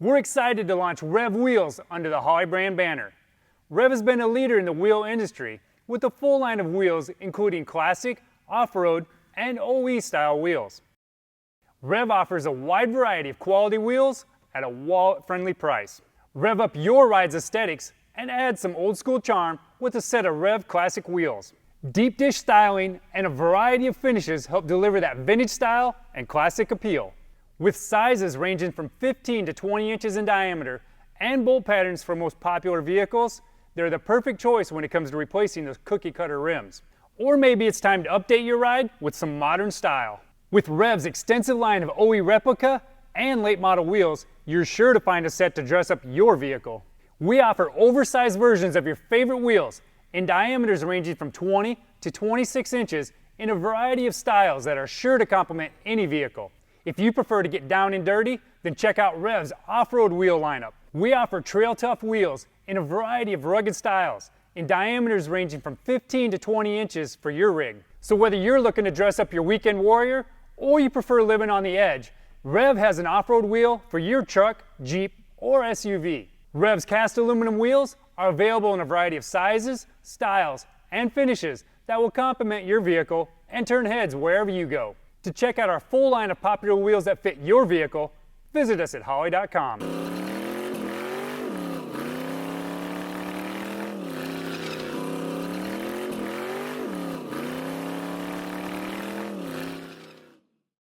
We're excited to launch Rev Wheels under the Holley brand banner. Rev has been a leader in the wheel industry with a full line of wheels including classic, off-road, and OE style wheels. Rev offers a wide variety of quality wheels at a wallet-friendly price. Rev up your ride's aesthetics and add some old school charm with a set of Rev classic wheels. Deep dish styling and a variety of finishes help deliver that vintage style and classic appeal. With sizes ranging from 15 to 20 inches in diameter and bolt patterns for most popular vehicles, they're the perfect choice when it comes to replacing those cookie cutter rims. Or maybe it's time to update your ride with some modern style. With Rev's extensive line of OE replica and late model wheels, you're sure to find a set to dress up your vehicle. We offer oversized versions of your favorite wheels in diameters ranging from 20 to 26 inches in a variety of styles that are sure to complement any vehicle. If you prefer to get down and dirty, then check out Rev's off-road wheel lineup. We offer trail tough wheels in a variety of rugged styles in diameters ranging from 15 to 20 inches for your rig. So whether you're looking to dress up your weekend warrior or you prefer living on the edge, Rev has an off-road wheel for your truck, Jeep, or SUV. Rev's cast aluminum wheels are available in a variety of sizes, styles, and finishes that will complement your vehicle and turn heads wherever you go. To check out our full line of popular wheels that fit your vehicle, visit us at holley.com.